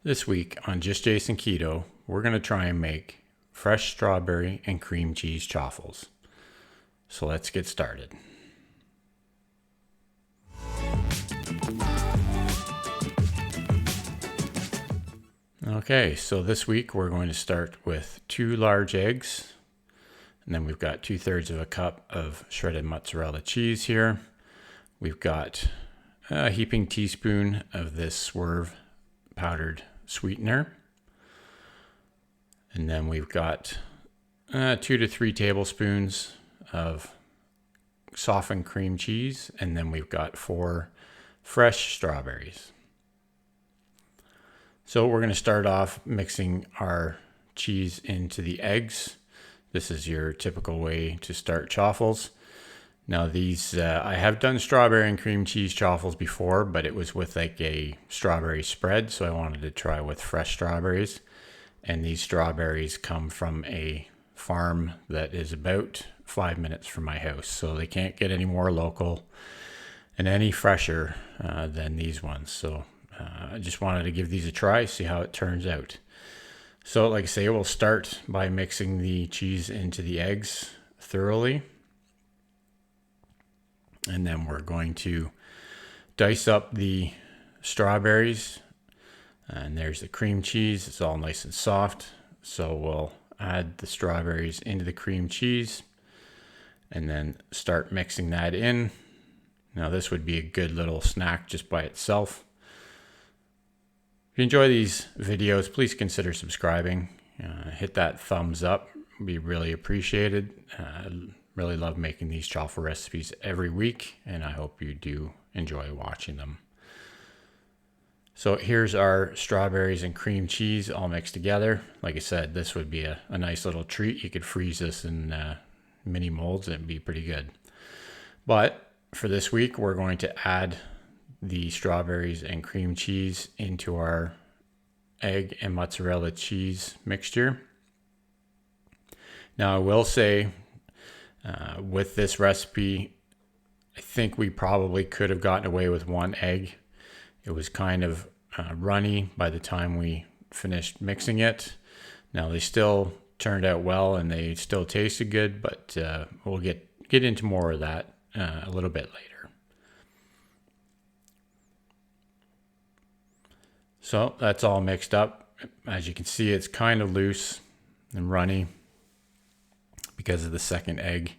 This week on Just Jason Keto, we're going to try and make fresh strawberry and cream cheese chaffles. So let's get started. Okay, so this week we're going to start with 2 large eggs. And then we've got 2/3 of a cup of shredded mozzarella cheese here. We've got a heaping teaspoon of this Swerve powdered sweetener. And then we've got 2 to 3 tablespoons of softened cream cheese. And then we've got 4 fresh strawberries. So we're going to start off mixing our cheese into the eggs. This is your typical way to start chaffles. Now these, I have done strawberry and cream cheese chaffles before, but it was with like a strawberry spread. So I wanted to try with fresh strawberries. And these strawberries come from a farm that is about 5 minutes from my house. So they can't get any more local and any fresher than these ones. So I just wanted to give these a try, see how it turns out. So like I say, we'll start by mixing the cheese into the eggs thoroughly. And then we're going to dice up the strawberries. And there's the cream cheese. It's all nice and soft. So we'll add the strawberries into the cream cheese and then start mixing that in. Now this would be a good little snack just by itself. If you enjoy these videos, please consider subscribing. Hit that thumbs up. It'd be really appreciated. Really love making these chaffle recipes every week, and I hope you do enjoy watching them. So here's our strawberries and cream cheese all mixed together. Like I said, this would be a nice little treat. You could freeze this in mini molds and it'd be pretty good. But for this week, we're going to add the strawberries and cream cheese into our egg and mozzarella cheese mixture. Now I will say, with this recipe, I think we probably could have gotten away with 1 egg. It was kind of runny by the time we finished mixing it. Now they still turned out well and they still tasted good, but we'll get into more of that a little bit later. So that's all mixed up. As you can see, it's kind of loose and runny because of the second egg.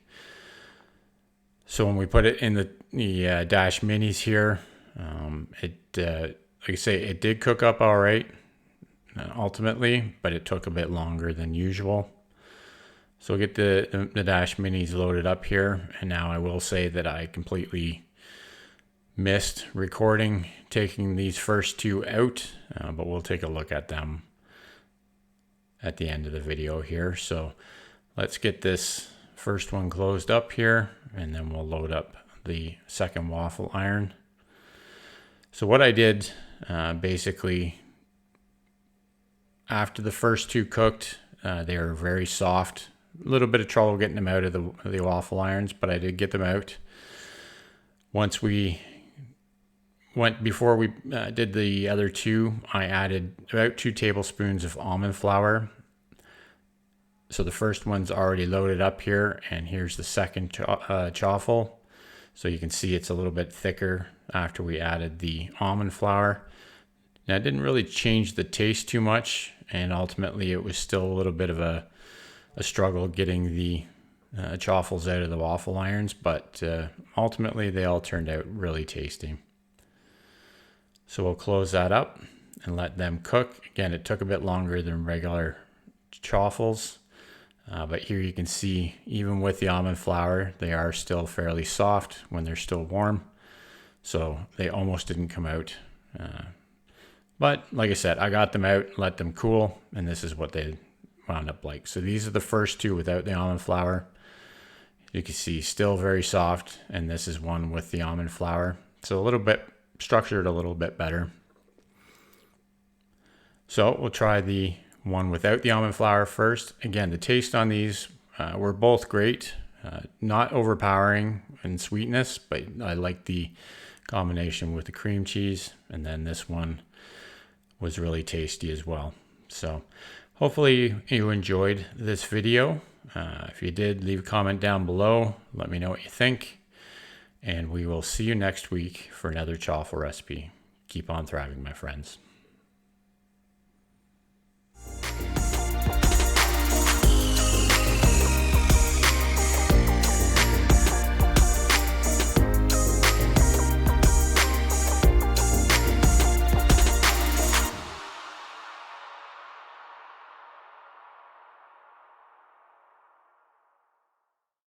So when we put it in the Dash Minis here, like I say, it did cook up all right ultimately, but it took a bit longer than usual. So we'll get the Dash Minis loaded up here. And now I will say that I completely missed recording taking these first 2 out, but we'll take a look at them at the end of the video here. So let's get this first one closed up here, and then we'll load up the second waffle iron. So what I did, basically, after the first 2 cooked, they were very soft. A little bit of trouble getting them out of the waffle irons, but I did get them out. Before we did the other 2, I added about 2 tablespoons of almond flour. So the first one's already loaded up here, and here's the second chaffle. So you can see it's a little bit thicker after we added the almond flour. Now it didn't really change the taste too much, and ultimately it was still a little bit of a struggle getting the chaffles out of the waffle irons, but ultimately they all turned out really tasty. So we'll close that up and let them cook. Again, it took a bit longer than regular chaffles. But here you can see, even with the almond flour, they are still fairly soft when they're still warm. So they almost didn't come out. But like I said, I got them out, let them cool, and this is what they wound up like. So these are the first 2 without the almond flour. You can see still very soft, and this is one with the almond flour. So a little bit structured a little bit better. So we'll try the one without the almond flour first. Again, the taste on these were both great. Not overpowering in sweetness, but I like the combination with the cream cheese. And then this one was really tasty as well. So hopefully you enjoyed this video. If you did, leave a comment down below. Let me know what you think. And we will see you next week for another chaffle recipe. Keep on thriving, my friends.